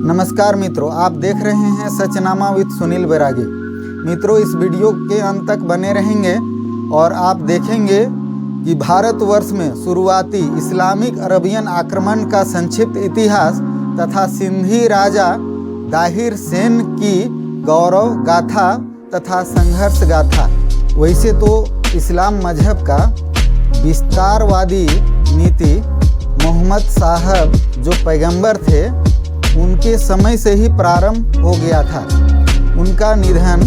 नमस्कार मित्रों, आप देख रहे हैं सचनामा विद सुनील बैरागी। मित्रों, इस वीडियो के अंत तक बने रहेंगे और आप देखेंगे कि भारतवर्ष में शुरुआती इस्लामिक अरबियन आक्रमण का संक्षिप्त इतिहास तथा सिंधी राजा दाहिर सेन की गौरव गाथा तथा संघर्ष गाथा। वैसे तो इस्लाम मजहब का विस्तारवादी नीति मोहम्मद साहब जो पैगंबर थे उनके समय से ही प्रारंभ हो गया था। उनका निधन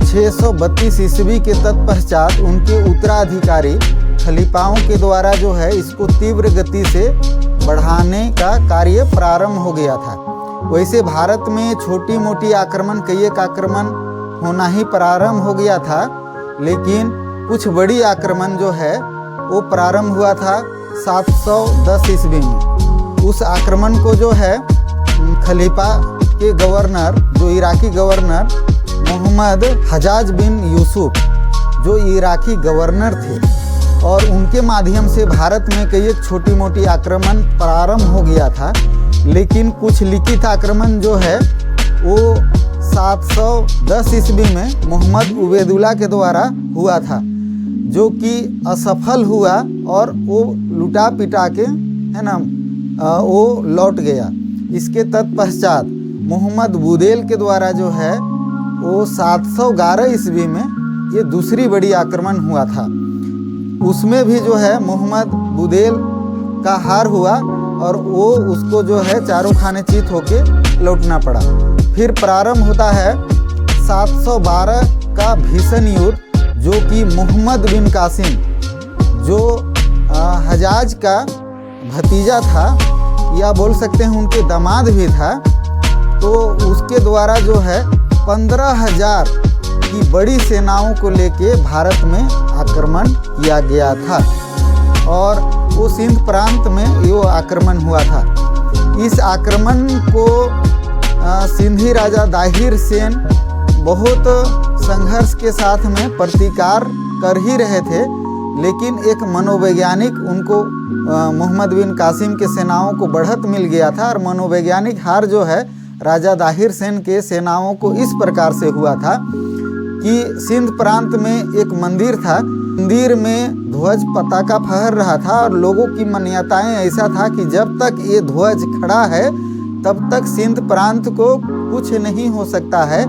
632 ईस्वी के तत्पश्चात उनके उत्तराधिकारी खलीफाओं के द्वारा जो है इसको तीव्र गति से बढ़ाने का कार्य प्रारंभ हो गया था। वैसे भारत में छोटी मोटी आक्रमण कई एक आक्रमण होना ही प्रारंभ हो गया था, लेकिन कुछ बड़ी आक्रमण जो है वो प्रारंभ हुआ था 710 ईस्वी में। उस आक्रमण को जो है खलीफा के गवर्नर जो इराकी गवर्नर मोहम्मद हजाज बिन यूसुफ जो इराकी गवर्नर थे और उनके माध्यम से भारत में कई एक छोटी मोटी आक्रमण प्रारंभ हो गया था। लेकिन कुछ लिखित आक्रमण जो है वो 710 ईस्वी में मोहम्मद उबैदुल्ला के द्वारा हुआ था, जो कि असफल हुआ और वो लुटा पिटा के है ना वो लौट गया। इसके तत्पश्चात मोहम्मद बुदेल के द्वारा जो है वो 711 ईस्वी में ये दूसरी बड़ी आक्रमण हुआ था। उसमें भी जो है मोहम्मद बुदेल का हार हुआ और वो उसको जो है चारों खाने चित होके लौटना पड़ा। फिर प्रारंभ होता है 712 का भीषण युद्ध, जो कि मोहम्मद बिन कासिम जो हजाज का भतीजा था या बोल सकते हैं उनके दामाद भी था, तो उसके द्वारा जो है 15,000 की बड़ी सेनाओं को लेके भारत में आक्रमण किया गया था और वो सिंध प्रांत में ये आक्रमण हुआ था। इस आक्रमण को सिंधी राजा दाहिर सेन बहुत संघर्ष के साथ में प्रतिकार कर ही रहे थे, लेकिन एक मनोवैज्ञानिक उनको मोहम्मद बिन कासिम के सेनाओं को बढ़त मिल गया था और मनोवैज्ञानिक हार जो है राजा दाहिर सेन के सेनाओं को इस प्रकार से हुआ था कि सिंध प्रांत में एक मंदिर था। मंदिर में ध्वज पताका फहर रहा था और लोगों की मान्यताएं ऐसा था कि जब तक ये ध्वज खड़ा है तब तक सिंध प्रांत को कुछ नहीं हो सकता है,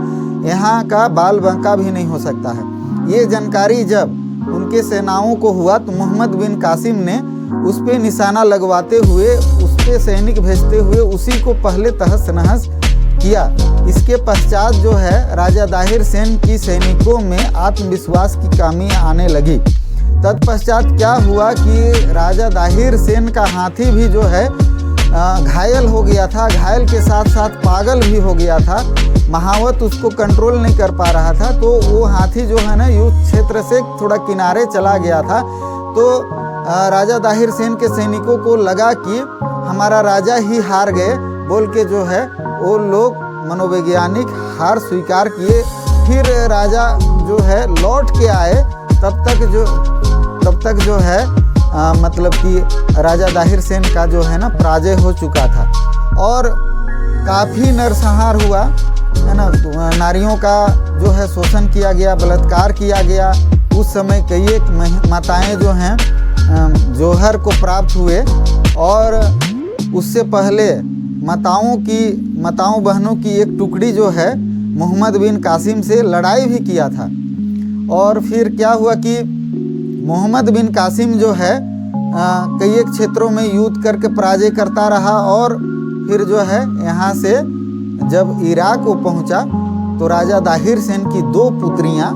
यहाँ का बाल बांका भी नहीं हो सकता है। ये जानकारी जब उनके सेनाओं को हुआ तो मोहम्मद बिन कासिम ने उस पे निशाना लगवाते हुए उस पे सैनिक भेजते हुए उसी को पहले तहस नहस किया। इसके पश्चात जो है राजा दाहिर सेन की सैनिकों में आत्मविश्वास की कमी आने लगी। तत्पश्चात क्या हुआ कि राजा दाहिर सेन का हाथी भी जो है घायल हो गया था, घायल के साथ साथ पागल भी हो गया था। महावत उसको कंट्रोल नहीं कर पा रहा था, तो वो हाथी जो है ना युद्ध क्षेत्र से थोड़ा किनारे चला गया था। तो राजा दाहिर सेन के सैनिकों को लगा कि हमारा राजा ही हार गए बोल के जो है वो लोग मनोवैज्ञानिक हार स्वीकार किए। फिर राजा जो है लौट के आए, तब तक जो है मतलब कि राजा दाहिर सेन का जो है ना पराजय हो चुका था और काफ़ी नरसंहार हुआ है ना। नारियों का जो है शोषण किया गया, बलात्कार किया गया। उस समय कई एक माताएं जो हैं जौहर को प्राप्त हुए और उससे पहले माताओं बहनों की एक टुकड़ी जो है मोहम्मद बिन कासिम से लड़ाई भी किया था। और फिर क्या हुआ कि मोहम्मद बिन कासिम जो है कई एक क्षेत्रों में युद्ध करके पराजय करता रहा और फिर जो है यहाँ से जब इराक को पहुँचा तो राजा दाहिर सेन की दो पुत्रियाँ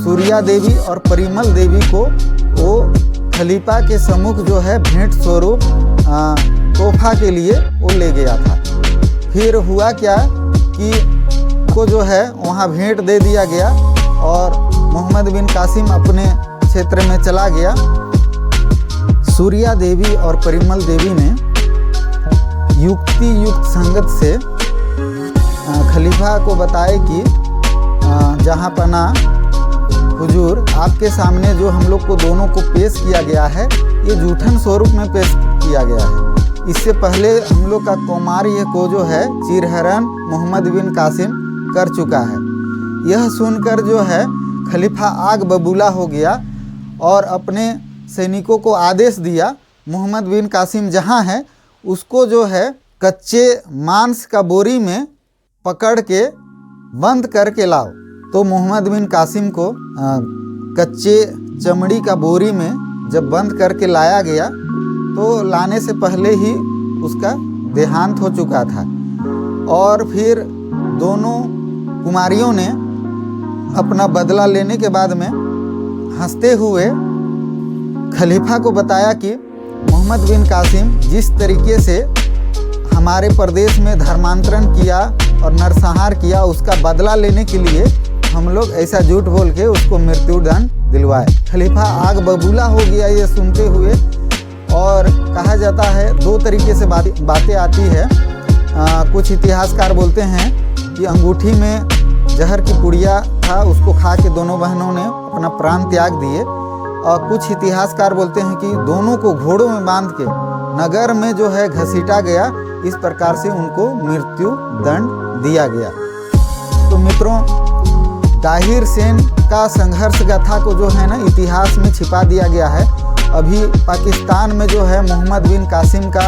सूर्या देवी और परिमल देवी को वो खलीफा के सम्मुख जो है भेंट स्वरूप तोहफा के लिए वो ले गया था। फिर हुआ क्या कि को जो है वहाँ भेंट दे दिया गया और मोहम्मद बिन कासिम अपने क्षेत्र में चला गया। सूर्या देवी और परिमल देवी ने युक्त संगत से खलीफा को बताए कि जहाँ पना हुजूर, आपके सामने जो हम लोग को दोनों को पेश किया गया है ये जूठन स्वरूप में पेश किया गया है। इससे पहले हम लोग का कौमार्य को जो है चिरहरण मोहम्मद बिन कासिम कर चुका है। यह सुनकर जो है खलीफा आग बबूला हो गया और अपने सैनिकों को आदेश दिया, मोहम्मद बिन कासिम जहाँ है उसको जो है कच्चे मांस का बोरी में पकड़ के बंद करके लाओ। तो मोहम्मद बिन कासिम को कच्चे चमड़ी का बोरी में जब बंद करके लाया गया तो लाने से पहले ही उसका देहांत हो चुका था। और फिर दोनों कुमारियों ने अपना बदला लेने के बाद में हंसते हुए खलीफा को बताया कि मोहम्मद बिन कासिम जिस तरीके से हमारे प्रदेश में धर्मांतरण किया और नरसंहार किया, उसका बदला लेने के लिए हम लोग ऐसा झूठ बोल के उसको मृत्युदंड दिलवाए। खलीफा आग बबूला हो गया ये सुनते हुए। और कहा जाता है दो तरीके से बातें आती है। कुछ इतिहासकार बोलते हैं कि अंगूठी में जहर की पुड़िया था, उसको खा के दोनों बहनों ने अपना प्राण त्याग दिए। और कुछ इतिहासकार बोलते हैं कि दोनों को घोड़ों में बांध के नगर में जो है घसीटा गया, इस प्रकार से उनको मृत्यु दंड दिया गया। तो मित्रों, दाहिर सेन का संघर्ष गाथा को जो है ना इतिहास में छिपा दिया गया है। अभी पाकिस्तान में जो है मोहम्मद बिन कासिम का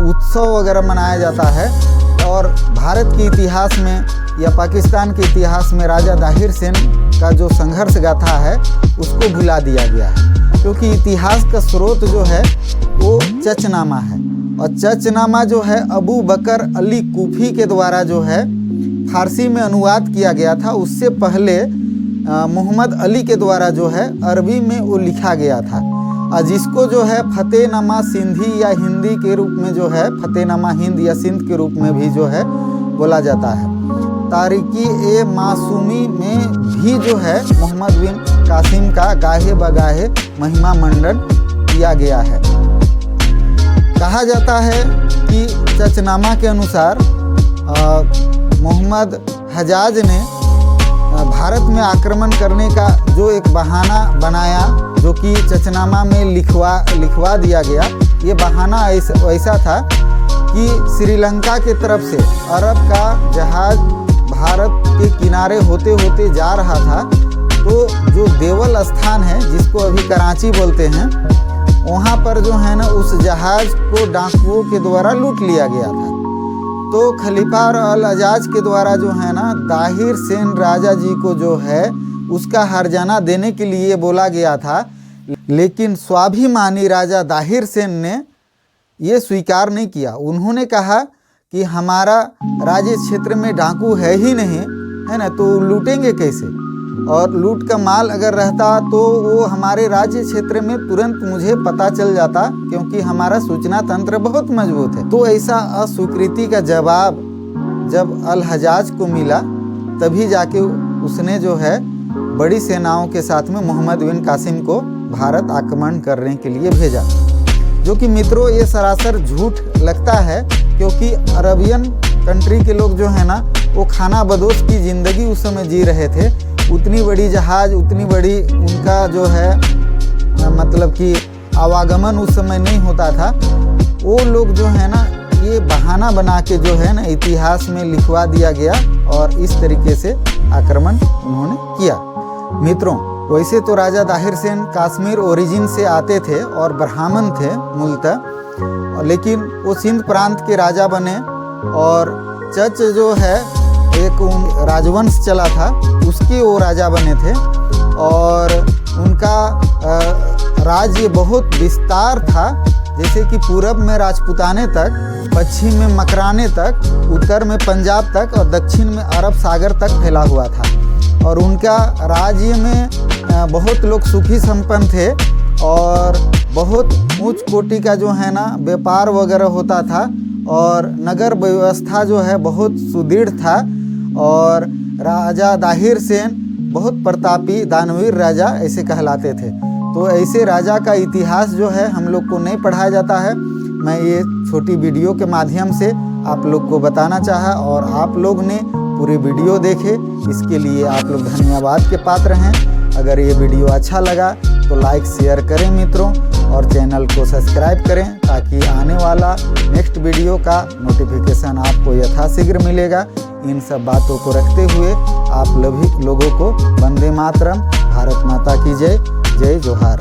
उत्सव वगैरह मनाया जाता है और भारत के इतिहास में या पाकिस्तान के इतिहास में राजा दाहिर सेन का जो संघर्ष गाथा है उसको भुला दिया गया है, क्योंकि इतिहास का स्रोत जो है वो चचनामा है। और चचनामा जो है अबू बकर अली कूफी के द्वारा जो है फारसी में अनुवाद किया गया था। उससे पहले मोहम्मद अली के द्वारा जो है अरबी में वो लिखा गया था, और जिसको जो है फतेहनामा सिंधी या हिंदी के रूप में जो है फतेहनामा हिंद या सिंध के रूप में भी जो है बोला जाता है। तारीकी ए मासूमी में भी जो है मोहम्मद बिन कासिम का गाहे बगाहे महिमा मंडन किया गया है। कहा जाता है कि चचनामा के अनुसार मोहम्मद हजाज ने भारत में आक्रमण करने का जो एक बहाना बनाया, जो कि चचनामा में लिखवा दिया गया। ये बहाना ऐसा था कि श्रीलंका के तरफ से अरब का जहाज भारत के किनारे होते होते जा रहा था, तो जो देवल स्थान है जिसको अभी कराची बोलते हैं, वहाँ पर जो है ना उस जहाज को डाकुओं के द्वारा लूट लिया गया था। तो खलीफा अल अजाज के द्वारा जो है ना दाहिर सेन राजा जी को जो है उसका हर्जाना देने के लिए बोला गया था, लेकिन स्वाभिमानी राजा दाहिर सेन ने ये स्वीकार नहीं किया। उन्होंने कहा कि हमारा राज्य क्षेत्र में डाकू है ही नहीं, है ना, तो लूटेंगे कैसे? और लूट का माल अगर रहता तो वो हमारे राज्य क्षेत्र में तुरंत मुझे पता चल जाता, क्योंकि हमारा सूचना तंत्र बहुत मजबूत है। तो ऐसा अस्वीकृति का जवाब जब अल हजाज को मिला, तभी जाके उसने जो है बड़ी सेनाओं के साथ में मोहम्मद बिन कासिम को भारत आक्रमण करने के लिए भेजा, जो कि मित्रों ये सरासर झूठ लगता है, क्योंकि अरबियन कंट्री के लोग जो है ना वो खाना बदोश की ज़िंदगी उस समय जी रहे थे। उतनी बड़ी जहाज़, उतनी बड़ी उनका जो है मतलब कि आवागमन उस समय नहीं होता था। वो लोग जो है ना ये बहाना बना के जो है ना इतिहास में लिखवा दिया गया और इस तरीके से आक्रमण उन्होंने किया। मित्रों, वैसे तो राजा दाहिर सेन कश्मीर ओरिजिन से आते थे और ब्राह्मण थे मूलतः, लेकिन वो सिंध प्रांत के राजा बने और चच जो है एक राजवंश चला था उसके वो राजा बने थे और उनका राज्य बहुत विस्तार था, जैसे कि पूरब में राजपूताने तक, पश्चिम में मकराने तक, उत्तर में पंजाब तक और दक्षिण में अरब सागर तक फैला हुआ था। और उनका राज्य में बहुत लोग सुखी संपन्न थे और बहुत उच्च कोटि का जो है ना व्यापार वगैरह होता था और नगर व्यवस्था जो है बहुत सुदृढ़ था। और राजा दाहिर सेन बहुत प्रतापी दानवीर राजा ऐसे कहलाते थे। तो ऐसे राजा का इतिहास जो है हम लोग को नहीं पढ़ाया जाता है। मैं ये छोटी वीडियो के माध्यम से आप लोग को बताना चाहा और आप लोग ने पूरी वीडियो देखे, इसके लिए आप लोग धन्यवाद के पात्र हैं। अगर ये वीडियो अच्छा लगा तो लाइक शेयर करें मित्रों, और चैनल को सब्सक्राइब करें ताकि आने वाला नेक्स्ट वीडियो का नोटिफिकेशन आपको यथाशीघ्र मिलेगा। इन सब बातों को रखते हुए आप लोगों को वंदे मातरम, भारत माता की जय, जय जोहार।